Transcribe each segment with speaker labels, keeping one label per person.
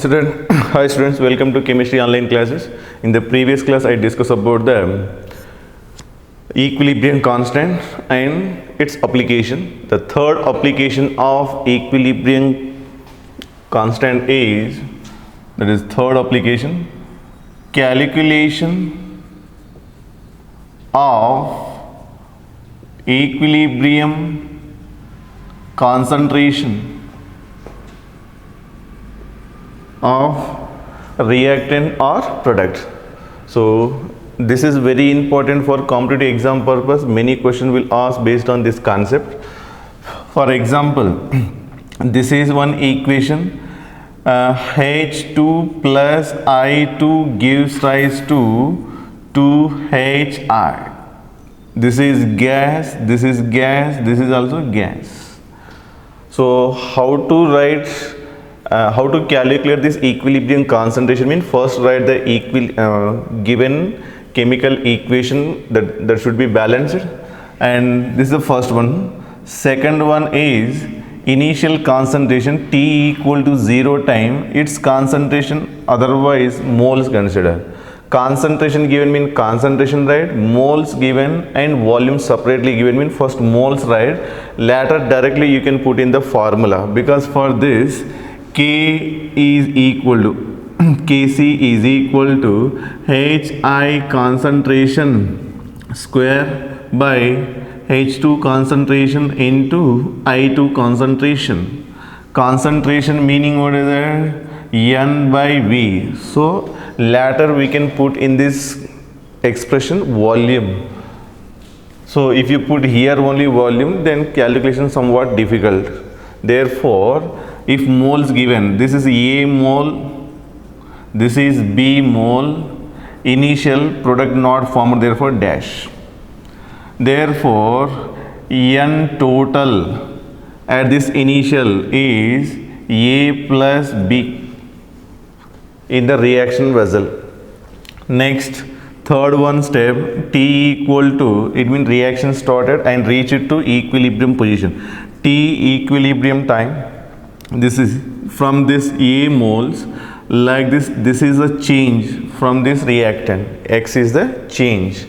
Speaker 1: Hi students, welcome to chemistry online classes. In the previous class I discussed about the equilibrium constant and its application. The third application of equilibrium constant is, that is third application, calculation of equilibrium concentration of reactant or product. So this is very important for competitive exam purpose. Many questions will ask based on this concept. For example, this is one equation, H2 plus I2 gives rise to 2HI. This is gas, this is gas, this is also gas. So how to calculate this equilibrium concentration? Means first write the given chemical equation that should be balanced, and this is the first one. Second one is initial concentration T equal to 0 time, its concentration, otherwise moles consider. Concentration given mean concentration, right? Moles given and volume separately given mean first moles, right? Later directly you can put in the formula, because for this K is equal to Kc is equal to Hi concentration square by H2 concentration into I2 concentration. Concentration meaning what is that? N by V. So later we can put in this expression volume. So if you put here only volume, then calculation somewhat difficult. Therefore, if moles given, this is A mole, this is B mole, initial product not formed, therefore dash. Therefore, N total at this initial is A plus B in the reaction vessel. Next, third one step, T equal to, it means reaction started and reach it to equilibrium position. T equilibrium time, this is from this A moles, like this is a change from this reactant, X is the change.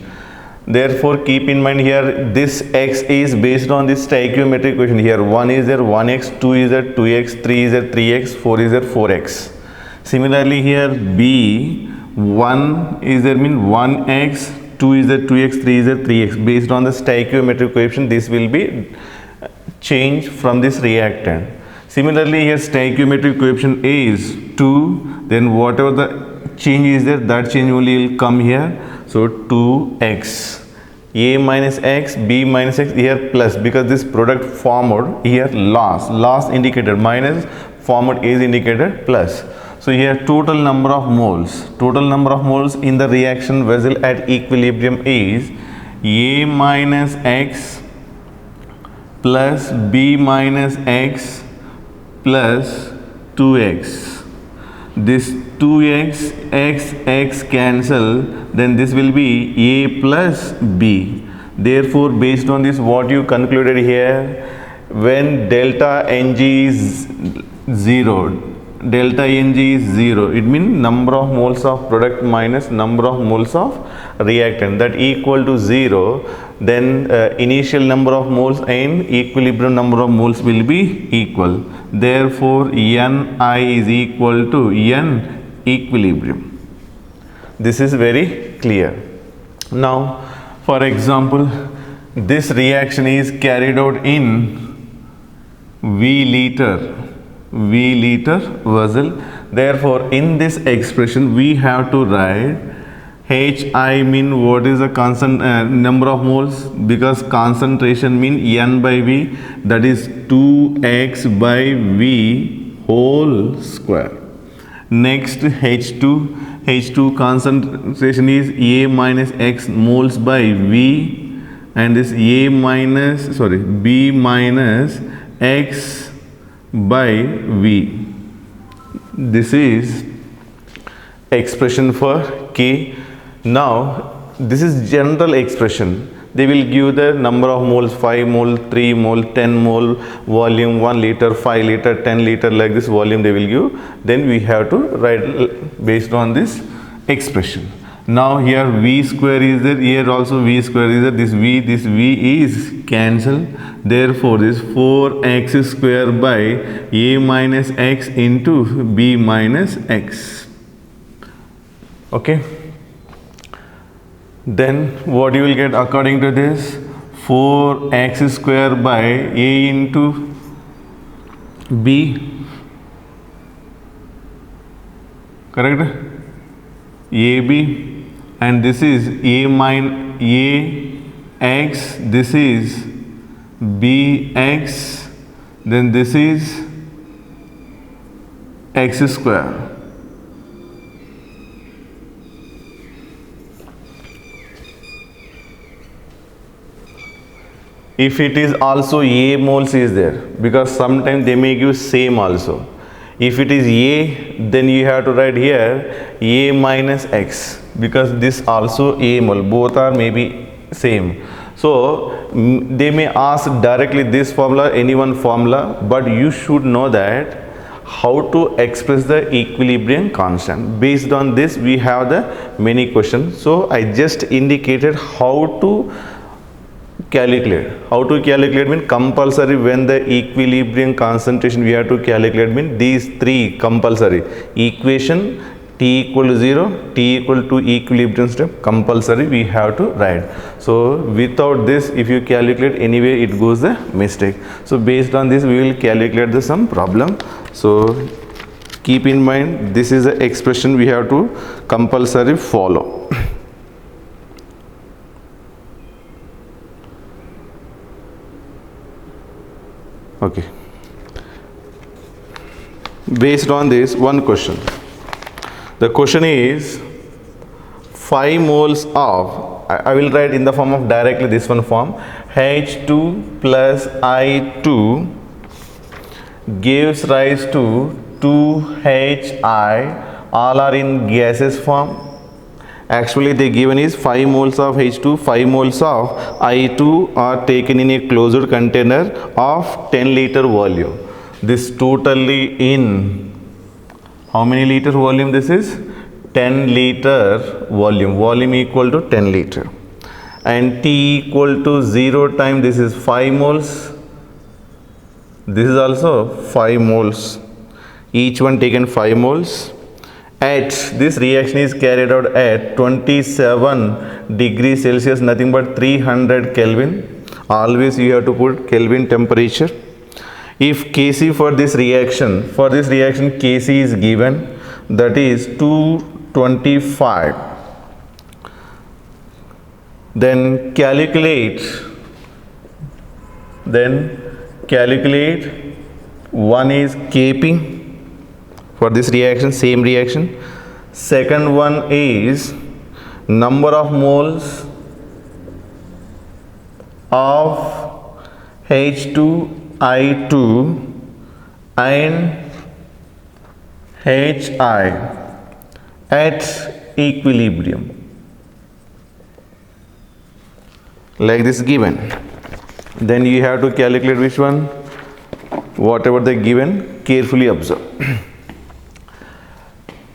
Speaker 1: Therefore keep in mind here this X is based on this stoichiometric equation. Here 1 is there 1x, 2 is there 2x, 3 is there 3x, 4 is there 4x. Similarly here B, 1 is there mean 1x, 2 is there 2x, 3 is there 3x. Based on the stoichiometric coefficient, this will be change from this reactant. Similarly here stoichiometric coefficient is 2, then whatever the change is there, that change only will come here. So 2x, A minus x, B minus x, here plus, because this product formed here loss indicated, minus formed is indicated plus. So here total number of moles in the reaction vessel at equilibrium is A minus x plus B minus x plus 2x. This 2x, x cancel, then this will be A plus B. Therefore based on this, what you concluded here, when delta Ng is 0, it means number of moles of product minus number of moles of reactant, that equal to 0, then initial number of moles and equilibrium number of moles will be equal. Therefore Ni is equal to N equilibrium. This is very clear. Now for example, this reaction is carried out in V liter vessel. Therefore in this expression we have to write Hi mean what is the constant number of moles, because concentration mean N by V, that is 2x by V whole square. Next H2 concentration is A minus x moles by V, and this B minus x by V. This is expression for K. Now this is general expression. they will give the number of moles, 5 mole, 3 mole, 10 mole, volume 1 liter, 5 liter, 10 liter, like this volume they will give. Then we have to write based on this expression. Now here v square is there, here also v square is there, this v is cancelled. Therefore this 4x square by a minus x into b minus x. Okay. Then what you will get according to this? 4x square by a into b. Correct? ab. And this is a minus a x, this is bx, then this is x square. If it is also a moles is there, because sometimes they may give same also. If it is a, then you have to write here a minus x, because this also a mole, both are maybe same. So they may ask directly this formula, any one formula, but you should know that how to express the equilibrium constant. Based on this we have the many questions. So I just indicated how to calculate. How to calculate mean compulsory when the equilibrium concentration we have to calculate mean these three compulsory equation, T equal to 0, T equal to equilibrium step, compulsory we have to write. So without this if you calculate anyway it goes the mistake. So based on this we will calculate the some problem. So keep in mind this is the expression we have to compulsory follow. Okay. Based on this one question. The question is 5 moles of, I will write in the form of directly this one form, H2 plus I2 gives rise to 2HI, all are in gaseous form. Actually the given is 5 moles of H2, 5 moles of I2 are taken in a closed container of 10 liter volume. This totally in how many liter volume this is? 10 liter volume. Volume equal to 10 liter. And T equal to 0 time this is 5 moles. This is also 5 moles. Each one taken 5 moles. At this reaction is carried out at 27 degrees Celsius, nothing but 300 Kelvin. Always you have to put Kelvin temperature. If Kc for this reaction Kc is given, that is 225. Then calculate one is Kp for this reaction, same reaction. Second one is number of moles of H2I2 and HI at equilibrium, like this given. Then you have to calculate which one, whatever they given, carefully observe.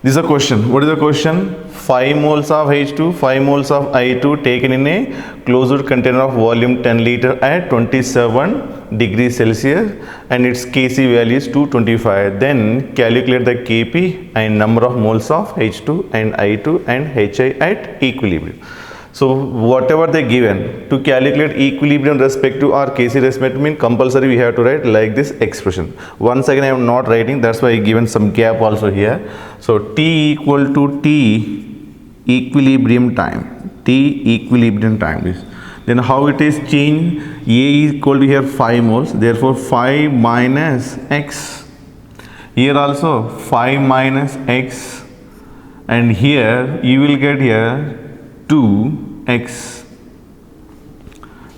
Speaker 1: This is a question. What is the question? 5 moles of H2, 5 moles of I2 taken in a closed container of volume 10 liter at 27 degrees Celsius and its Kc value is 225. Then calculate the Kp and number of moles of H2 and I2 and HI at equilibrium. So whatever they given, to calculate equilibrium respect to or Kc respect mean compulsory we have to write like this expression. Once again I am not writing, that's why I given some gap also here. So T equal to T equilibrium time. T equilibrium time is. Then how it is changed? A is equal to here 5 moles. Therefore 5 minus X. Here also 5 minus X. And here you will get here 2x.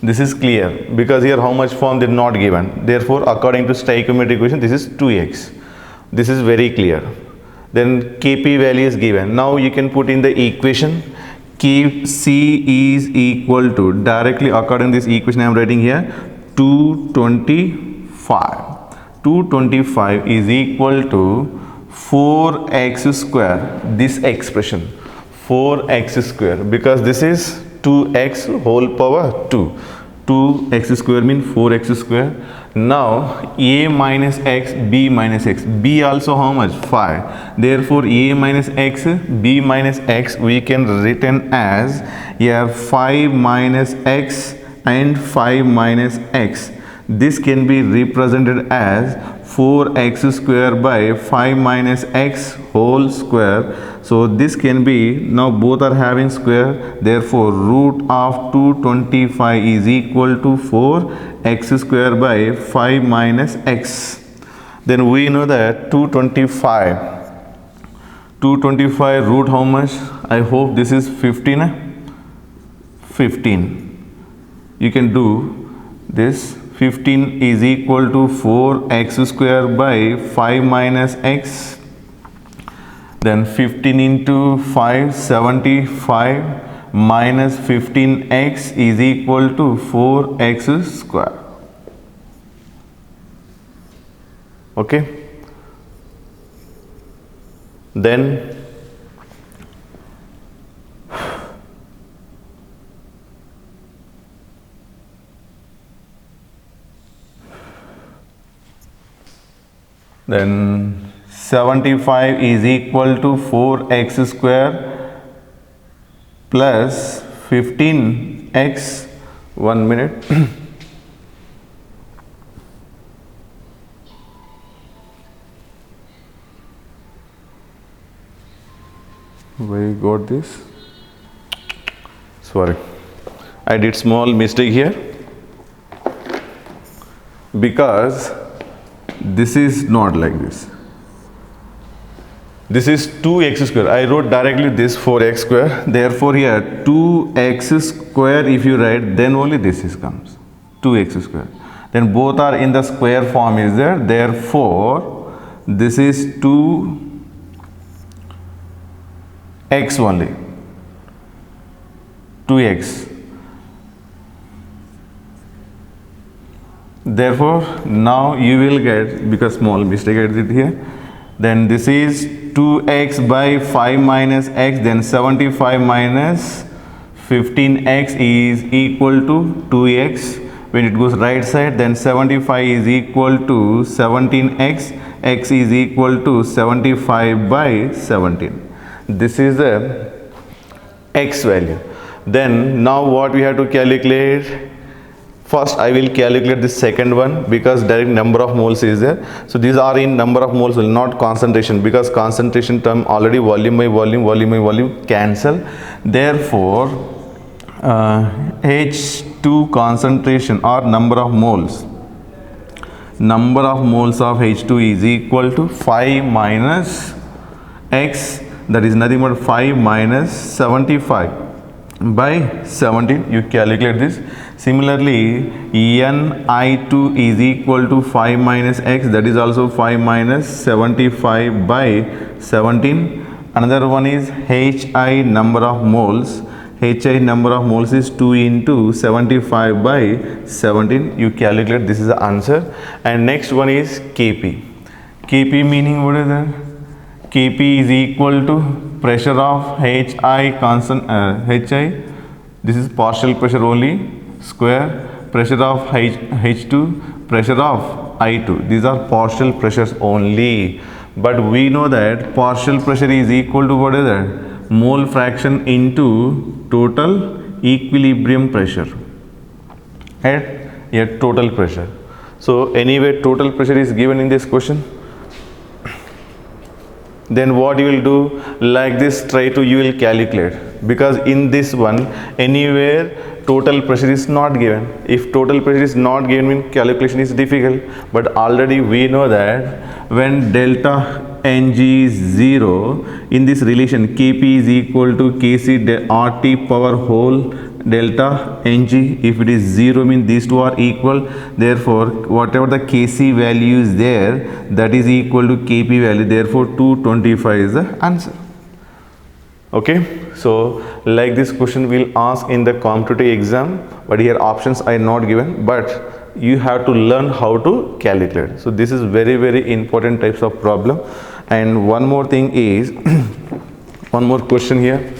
Speaker 1: This is clear because here how much form did not given. Therefore according to stoichiometric equation this is 2x. This is very clear. Then Kp value is given. Now you can put in the equation. K Kc is equal to, directly according to this equation I am writing here, 225. 225 is equal to 4x square, this expression 4x square, because this is 2x whole power 2. 2x square means 4x square. Now a minus x, b minus x, b also how much? 5. Therefore a minus x, b minus x we can written as here 5 minus x and 5 minus x. This can be represented as 4x square by 5 minus x whole square. So this can be, now both are having square, therefore root of 225 is equal to 4x square by 5 minus x. Then we know that 225 root how much? I hope this is 15. 15. You can do this. 15 is equal to 4x square by 5 minus x. Then 15 into 5, 75 minus 15x is equal to 4x square. Okay. Then then 75 is equal to 4x square plus 15x. 1 minute. We got this. Sorry, I did small mistake here, because this is not like this. This is 2x square. I wrote directly this 4x square. Therefore here 2x square if you write, then only this is comes 2x square. Then both are in the square form is there. Therefore this is 2x only. 2x. Therefore now you will get, because small mistake I did here, then this is 2x by 5 minus x, then 75 minus 15x is equal to 2x. When it goes right side, then 75 is equal to 17x, x is equal to 75 by 17. This is the x value. Then now what we have to calculate? First I will calculate the second one, because direct number of moles is there. So these are in number of moles, will not concentration, because concentration term already volume by volume cancel. Therefore H2 concentration or number of moles of H2 is equal to 5 minus x, that is nothing but 5 minus 75 by 17. You calculate this. Similarly Ni2 is equal to 5 minus x, that is also 5 minus 75 by 17. Another one is Hi number of moles. Hi number of moles is 2 into 75 by 17. You calculate, this is the answer. And next one is Kp. Kp meaning what is that? Kp is equal to pressure of Hi constant, Hi, this is partial pressure only, square, pressure of H2, pressure of I2. These are partial pressures only. But we know that partial pressure is equal to what is that? Mole fraction into total equilibrium pressure at total pressure. So anyway total pressure is given in this question. Then what you will do, like this, try to you will calculate, because in this one anywhere total pressure is not given. If total pressure is not given, means calculation is difficult. But already we know that when delta Ng is 0, in this relation Kp is equal to Kc RT power whole delta Ng. If it is 0, means these two are equal. Therefore whatever the Kc value is there, that is equal to Kp value. Therefore 225 is the answer. Okay, so like this question will ask in the competitive exam, but here options are not given, but you have to learn how to calculate. So this is very very important types of problem. And one more thing is one more question here.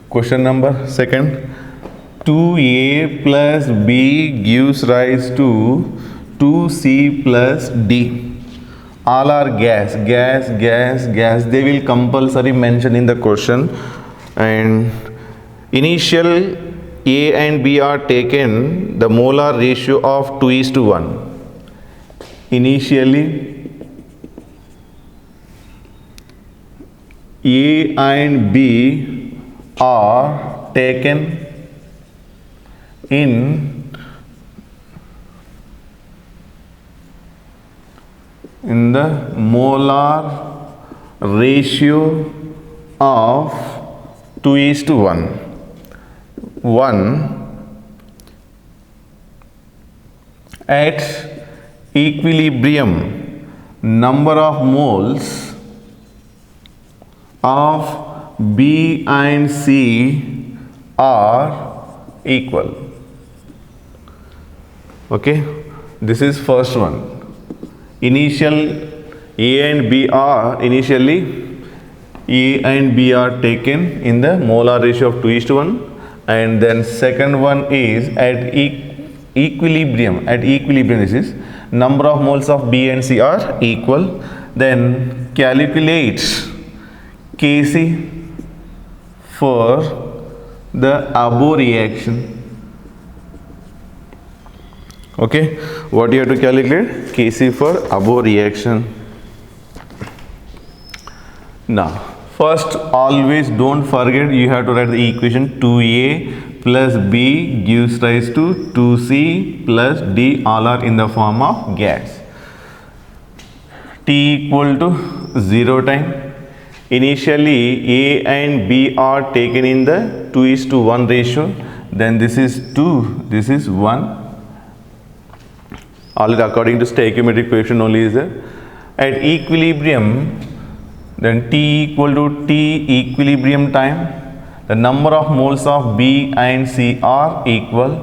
Speaker 1: Question number second. 2a plus b gives rise to 2c plus d. All are gas. They will compulsory mention in the question. And initial a and b are taken, the molar ratio of 2:1. Initially a and b are taken in the molar ratio of 2:1. 1 at equilibrium, number of moles of B and C are equal. Okay, this is first one. Initial A and B are initially A and B are taken in the molar ratio of 2:1, and then second one is at equilibrium. At equilibrium, this is number of moles of B and C are equal. Then calculate Kc for the above reaction. Okay, what you have to calculate? Kc for above reaction. Now first, always don't forget, you have to write the equation 2a plus b gives rise to 2c plus d. All are in the form of gas. T equal to 0 time. Initially a and b are taken in the 2:1 ratio. Then this is 2, this is 1. Already according to stoichiometric coefficient only is there. At equilibrium, then T equal to T equilibrium time, the number of moles of B and C are equal.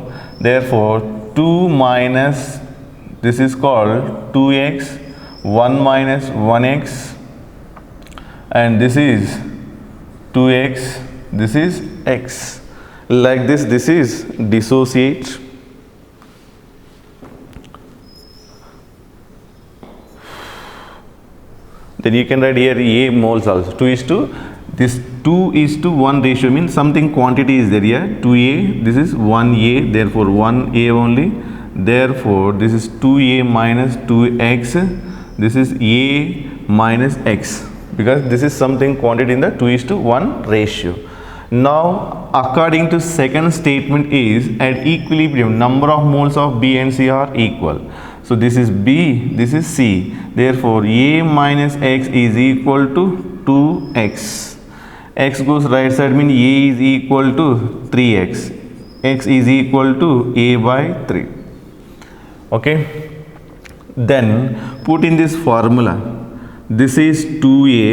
Speaker 1: Therefore 2 minus, this is called 2x, 1 minus 1x, and this is 2x, this is x. Like this, this is dissociate. Then you can write here A moles also. 2:, this 2:1 ratio means something quantity is there here. 2A, this is 1A, therefore 1A only. Therefore this is 2A minus 2x, this is A minus x, because this is something quantity in the 2:1 ratio. Now according to second statement is at equilibrium, number of moles of B and C are equal. So this is B, this is C. Therefore A minus x is equal to 2x. X goes right side, means A is equal to 3x. X is equal to A by 3. Okay. Then put in this formula. This is 2A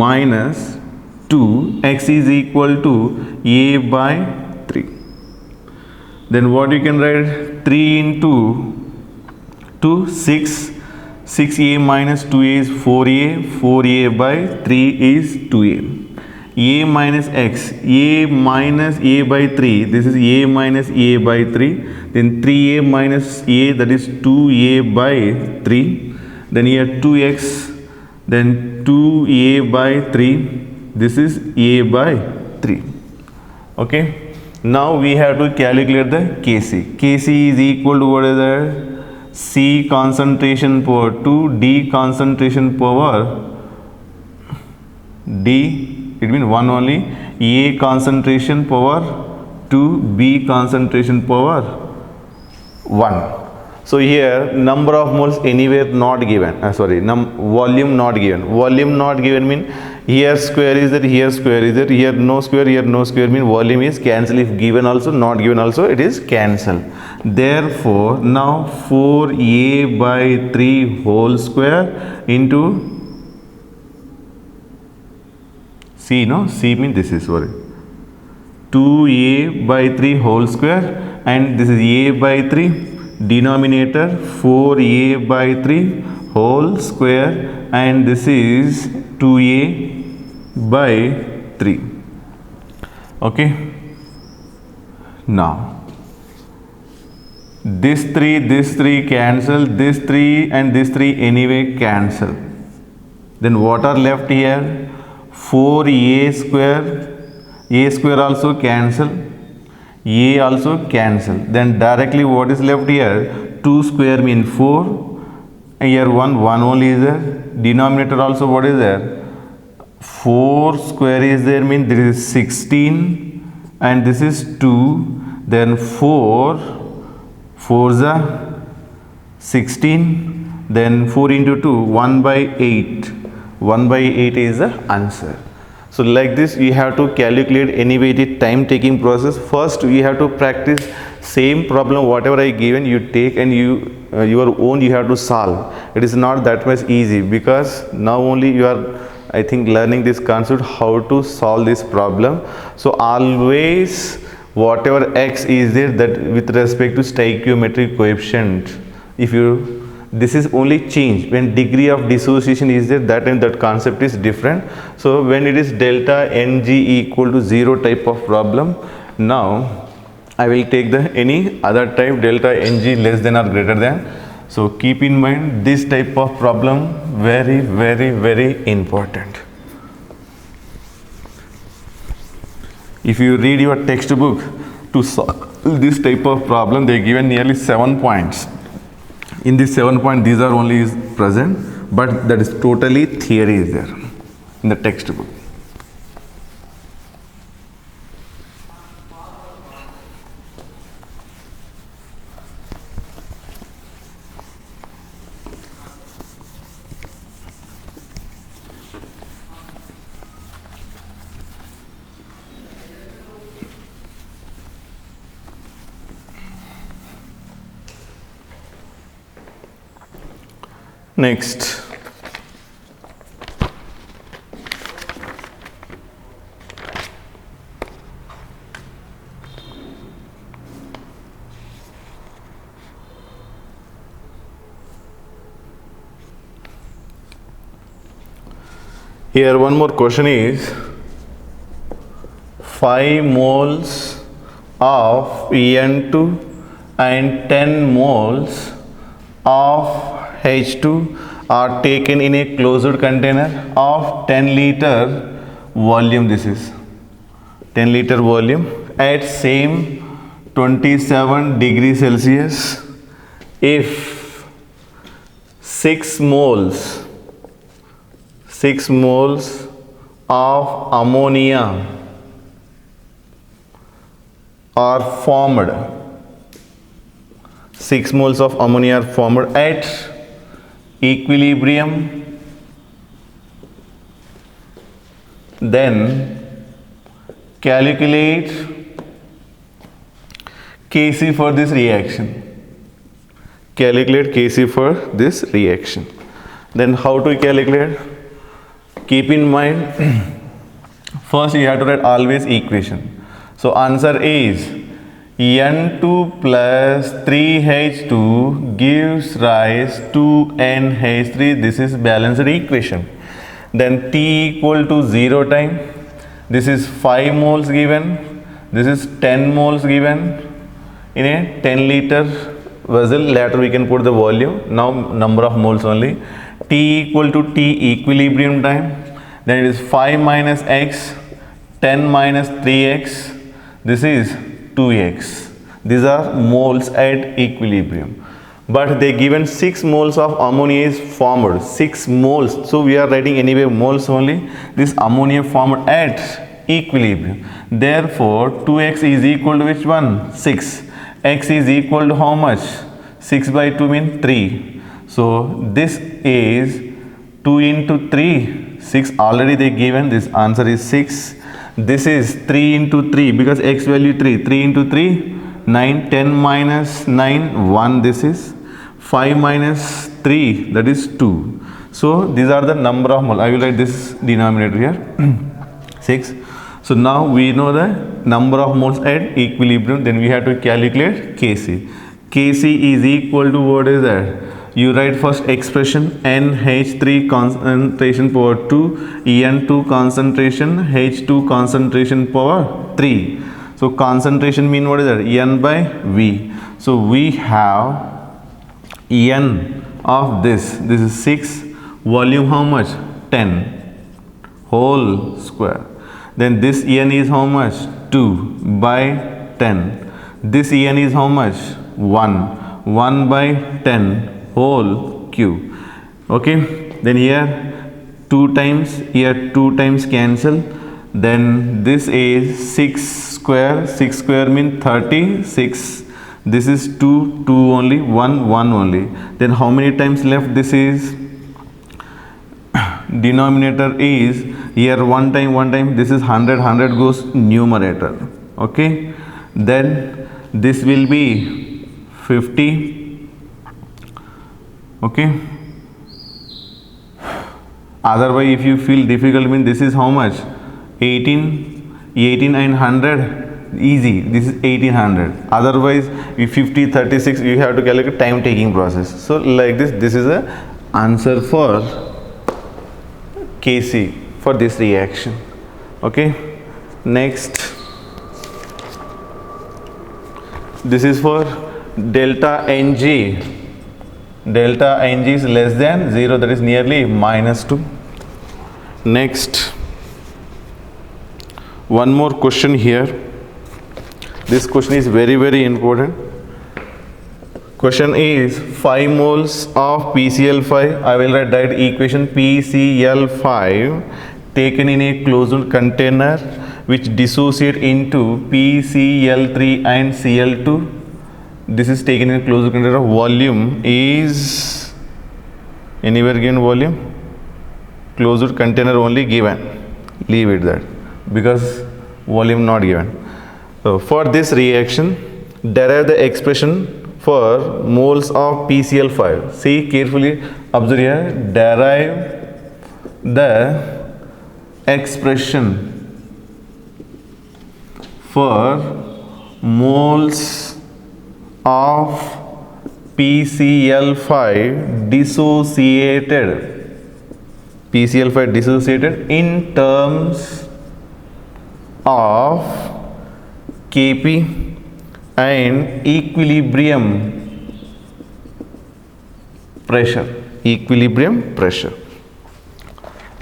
Speaker 1: minus 2. X is equal to A by 3. Then what you can write? 3 into 2, 6. 6a minus 2a is 4a. 4a by 3 is 2a. A minus x. A minus a by 3. This is a minus a by 3. Then 3a minus a, that is 2a by 3. Then here 2x. Then 2a by 3. This is a by 3. Okay. Now we have to calculate the Kc. Kc is equal to what is that? C concentration power 2, D concentration power D, it means 1 only. A concentration power 2, B concentration power 1. So here number of moles anywhere not given, volume not given. Volume not given mean here square is there, here square is there, here no square mean volume is cancel. If given also, not given also, it is cancel. Therefore now 4a by 3 whole square into C, no? C means this is, sorry, 2a by 3 whole square, and this is a by 3, denominator 4a by 3 whole square, and this is 2a by 3. Okay. Now this 3 cancel, this 3 and this 3 anyway cancel. Then what are left here? 4a square also cancel, a also cancel. Then directly what is left here? 2 square mean 4, here 1 only is there. Denominator also what is there? 4 square is there, mean this is 16 and this is 2. Then 4 is a 16, then 4 into 2, 1 by 8. 1 by 8 is the answer. So like this we have to calculate anyway the time taking process. First we have to practice same problem whatever I given, you take and your own you have to solve. It is not that much easy because now only you are, I think, learning this concept how to solve this problem. So always whatever x is there, that with respect to stoichiometric coefficient, if you, this is only change when degree of dissociation is there, that and that concept is different. So when it is delta ng equal to 0 type of problem, now I will take the any other type delta ng less than or greater than. So keep in mind this type of problem very very important. If you read your textbook to solve this type of problem, they given nearly 7 points. In this 7 points, these are only is present, but that is totally theory is there in the textbook. Next, here one more question is 5 moles of N2 and 10 moles of H2 are taken in a closed container of 10 liter volume. This is 10 liter volume at same 27 degrees Celsius. If 6 moles of ammonia are formed, 6 moles of ammonia are formed at equilibrium, then calculate Kc for this reaction. Calculate Kc for this reaction. Then how to calculate? Keep in mind first you have to write always equation. So answer is N2 plus 3H2 gives rise to NH3. This is balanced equation. Then T equal to 0 time. This is 5 moles given. This is 10 moles given in a 10 liter vessel. Later we can put the volume. Now number of moles only. T equal to T equilibrium time. Then it is 5 minus x, 10 minus 3x. This is 2x. These are moles at equilibrium. But they given 6 moles of ammonia is formed. 6 moles. So we are writing anyway moles only. This ammonia formed at equilibrium. Therefore 2x is equal to which one? 6. X is equal to how much? 6 by 2 means 3. So this is 2 into 3, 6 already they given, this answer is 6. This is 3 into 3 because x value 3, 3 into 3, 9, 10 minus 9, 1 this is, 5 minus 3 that is 2. So these are the number of moles. I will write this denominator here 6. So now we know the number of moles at equilibrium, then we have to calculate Kc. Kc is equal to what is that? You write first expression NH3 concentration power 2, En2 concentration, H2 concentration power 3. So concentration mean what is that? N by V. So we have N of this is 6, volume how much? 10 whole square. Then this En is how much? 2 by 10. This En is how much? 1 by 10 whole cube. Okay, then here 2 times, here 2 times cancel, then this is 6 square means 36. This is 2 only, 1 only. Then how many times left? This is denominator is here 1 time, this is 100 goes numerator. Okay, then this will be 50. Okay, otherwise if you feel difficult mean this is how much? 18 and 100 easy, this is 1800. Otherwise if 50 36 you have to calculate time taking process. So like this is a answer for Kc for this reaction. Okay, next this is for delta Ng. Delta Ng is less than 0, that is nearly -2. Next, one more question here. This question is very important. Question is 5 moles of PCl5. I will write that equation PCl5 taken in a closed container which dissociate into PCl3 and Cl2. This is taken in a closed container. Volume is anywhere given, volume closed container only given, leave it that because volume not given. So for this reaction derive the expression for moles of PCl5. See carefully, observe here, derive the expression for moles of PCl5 dissociated in terms of Kp and equilibrium pressure.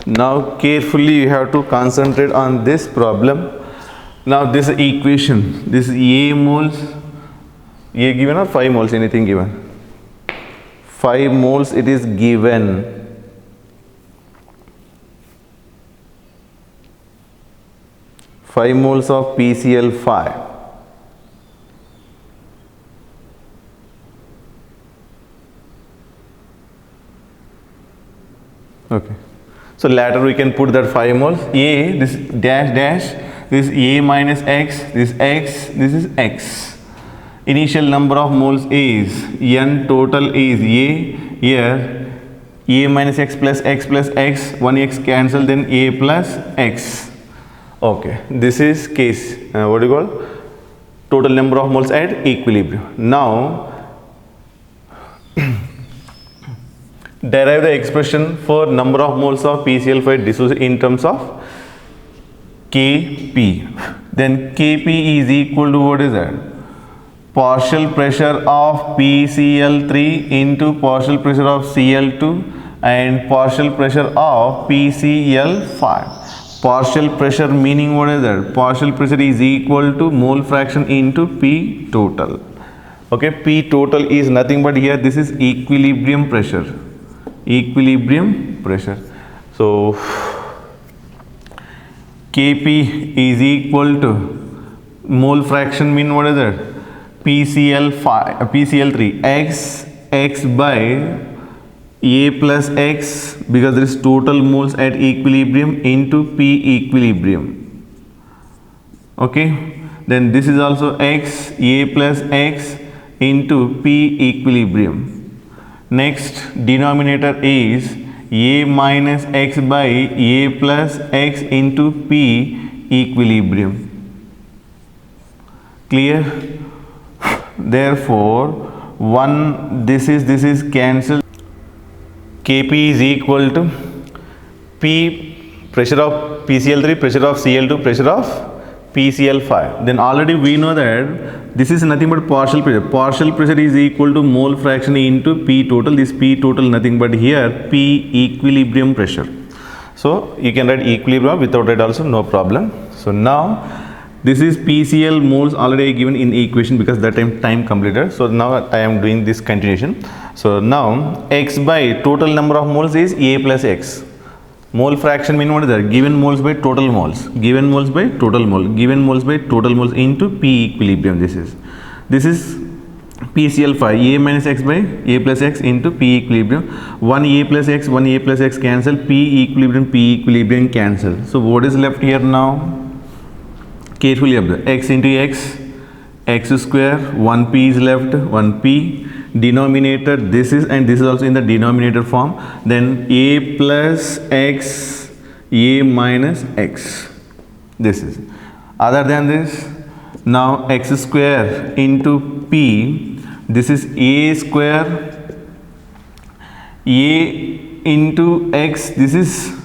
Speaker 1: Now carefully you have to concentrate on this problem. Now this equation, this is A moles, A given or 5 moles, anything given? 5 moles it is given. Five moles of PCl5. Okay. So later we can put that 5 moles. A, this dash, this A minus X, this X, this is X. Initial number of moles is N total is A. Here A minus X plus X, 1X cancel, then A plus X. Okay, this is case, what do you call? Total number of moles at equilibrium. Now derive the expression for number of moles of PCl5 dissociated in terms of Kp. Then Kp is equal to what is that? Partial pressure of PCl3 into partial pressure of Cl2 and partial pressure of PCl5. Partial pressure meaning what is that? Partial pressure is equal to mole fraction into P total. Okay, P total is nothing but here this is equilibrium pressure. So Kp is equal to mole fraction mean what is that? PCl5, PCl3, x by A plus x, because there is total moles at equilibrium, into P equilibrium. Okay, then this is also x, A plus x into P equilibrium. Next denominator is A minus x by A plus x into P equilibrium. Clear? Therefore, this is cancelled. Kp is equal to P, pressure of PCl3, pressure of Cl2, pressure of PCl5. Then already we know that this is nothing but partial pressure. Partial pressure is equal to mole fraction into P total. This P total nothing but here P equilibrium pressure. So you can write equilibrium, without it also no problem. So now this is PCl moles already given in equation, because that time completed. So now I am doing this continuation. So now x by total number of moles is A plus x. Mole fraction mean what is that? Given moles by total moles. Given moles by total mole. Given moles by total moles into P equilibrium. This is PCl5, A minus x by A plus x into P equilibrium. 1 A plus x, 1 A plus x cancel. P equilibrium cancel. So what is left here now? Carefully observe. X into x square, 1p is left, 1p. Denominator, this is, and this is also in the denominator form. Then A plus x, A minus x. This is. Other than this, now x square into p. This is A square, A into x. This is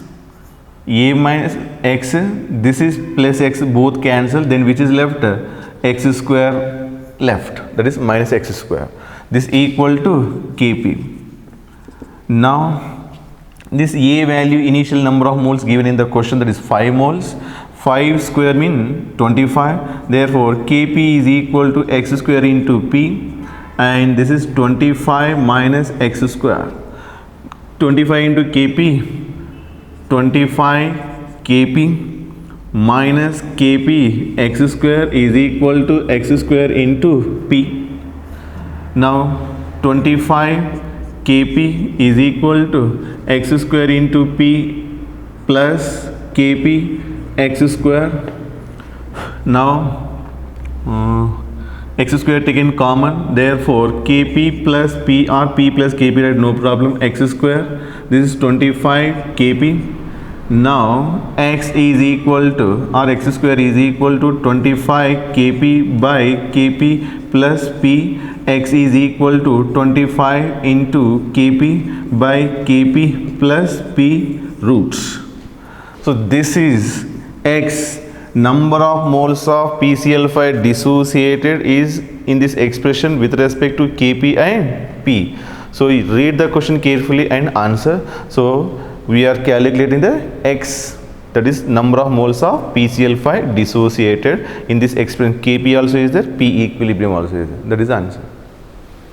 Speaker 1: A minus x, this is plus x, both cancel. Then which is left? X square left, that is minus x square. This equal to Kp. Now this A value, initial number of moles given in the question, that is 5 moles. 5 square mean 25. Therefore Kp is equal to x square into P, and this is 25 minus x square. 25 into Kp, 25 Kp minus Kp x square is equal to x square into P. Now 25 Kp is equal to x square into P plus Kp x square. Now x square taken common, therefore Kp plus P, or P plus Kp, right, no problem, x square. This is 25 Kp. Now x is equal to, or x square is equal to 25 Kp by Kp plus P. X is equal to 25 into Kp by Kp plus P roots. So this is x, number of moles of PCl5 dissociated is in this expression with respect to Kp and P. So read the question carefully and answer. So we are calculating the x, that is number of moles of PCl5 dissociated in this expression. Kp also is there, P equilibrium also is there. That is the answer.